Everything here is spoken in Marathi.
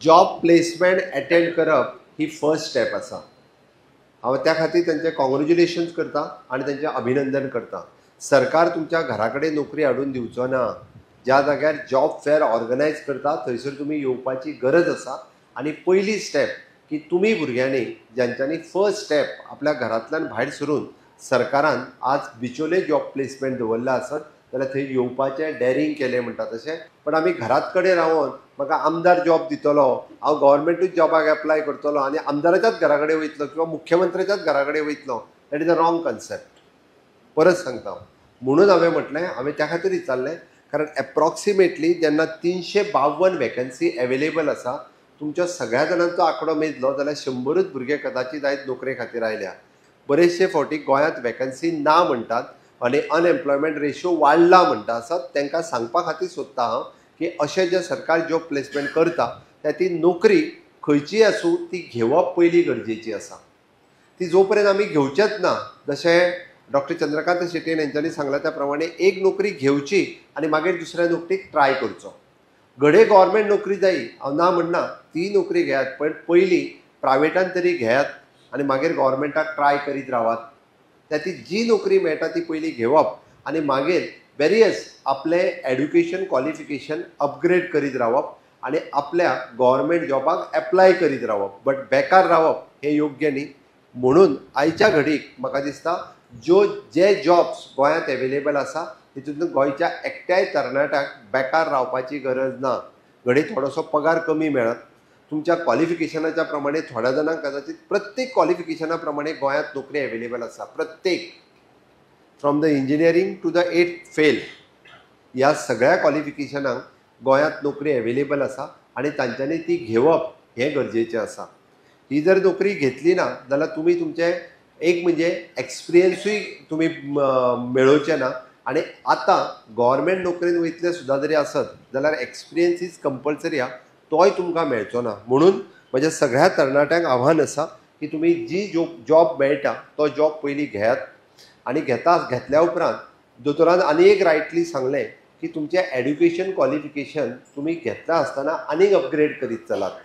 जॉब प्लेसमेंट अटेंड करप ही फर्स्ट स्टेप आसा। हांव त्या खातीर तेंचे कॉंग्रेच्युलेशन्स करता आनी तेंचें अभिनंदन करता। सरकार तुमच्या घरा कडेन नोकरी हाडून दिवचो ना। ज्या जाग्यार जॉब फेअर ऑर्गनायज करता थंयसर तुमी येवपाची गरज आसा आनी पयली स्टेप की तुमी भुरग्यांनी ज्यांच्यांनी फर्स्ट स्टेप आपल्या घरांतल्यान भायर सरून सरकारान आज बिचोले जॉब प्लेसमेंट दवरला आसत जाल्यार थंय येवपाचें डॅरिंग केलें म्हणटा तशें। पण आमी घरात कडेन रावन म्हाका आमदार जॉब दितलो, हांव गव्हर्मेंटूच जॉबाक एप्लाय करतलो आनी आमदाराच्याच घरा कडेन वयतलो किंवा मुख्यमंत्र्याच्याच घरा कडेन वयतलो, that is a wrong concept. परत सांगता म्हणून हांवें म्हटलें, हांवें त्या खातीर विचारलें कारण एप्रॉक्सिमेटली जेन्ना 352 वॅकन्सी एवेलेबल आसा, तुमच्या सगळ्या जाणांचो आंकडो मेजलो जाल्यार 100च भुरगे कदाचित आयज नोकरे खातीर आयल्या। बरेचशे फावटी गोंयांत वॅकन्सी ना म्हणटात आनी अनएम्प्लॉयमेंट रेशियो वाडला म्हणटा आसत। तांकां सांगपा खातीर सोदता हांव की अशें जें सरकार जॉब प्लेसमेंट करता त्या ती नोकरी खंयची आसूं ती घेवप पयली गरजेची आसा। ती जो पर्यंत आमी घेवचेच ना, जशें डॉक्टर चंद्रकांत शेट्येन हेंच्यांनी सांगला त्या प्रमाणे एक नोकरी घेवची आनी मागीर दुसऱ्या नोकरीक ट्राय करचो। घडये गव्हर्मेंट नोकरी जायी, हांव ना म्हणना, ती नोकरी घेयात, पण पयली प्रायवेटान तरी घेयात आनी मागीर गव्हर्मेंटाक ट्राय करीत रावात। त्या ती जी नोकरी मेळटा ती पयली घेवप आनी मागीर वेरियस आपले एड्युकेशन क्वॉलिफिकेशन अपग्रेड करीत रावप आनी आपल्या गव्हर्मेंट जॉबाक एप्लाय करीत रावप। बट बेकार रावप हें योग्य न्ही। म्हणून आयच्या घडीक म्हाका दिसता जे जॉब्स गोंयांत एवेलेबल आसा तितूंतल्यान गोंयच्या एकट्याय तरणाट्याक बेकार रावपाची गरज ना। घडये थोडोसो पगार कमी मेळत, तुमच्या क्वॉलिफिकेशनाच्या प्रमाणे थोड्या जाणांक कदाचित प्रत्येक क्वॉलिफिकेशना प्रमाणे गोंयांत नोकरी एवेलेबल आसा। प्रत्येक from the engineering to the 8th fail ह्या सगळ्या क्वॉलिफिकेशनांक गोंयांत नोकरी एवेलेबल आसा आनी तांच्यांनी ती घेवप हें गरजेचें आसा। ही जर नोकरी घेतली ना जाल्यार तुमी तुमचे एक म्हणजे एक्सपिरियन्सूय तुमी मेळोवचे ना आनी आतां गव्हर्मेंट नोकरेन वयतले सुद्दां जरी आसत जाल्यार एक्सपिरियन्स इज कंपल्सरी हा, तोय तुमकां मेळचो ना। म्हणून म्हज्या सगळ्या तरणाट्यांक आव्हान आसा की तुमी जी जॉब मेळटा तो जॉब पयली घेयात आनी घेतल्या उपरांत दोतोरान आनी एक रायटली सांगलें की तुमचें एड्युकेशन क्वॉलिफिकेशन तुमी घेतला आसतना आनीक अपग्रेड करीत चलात।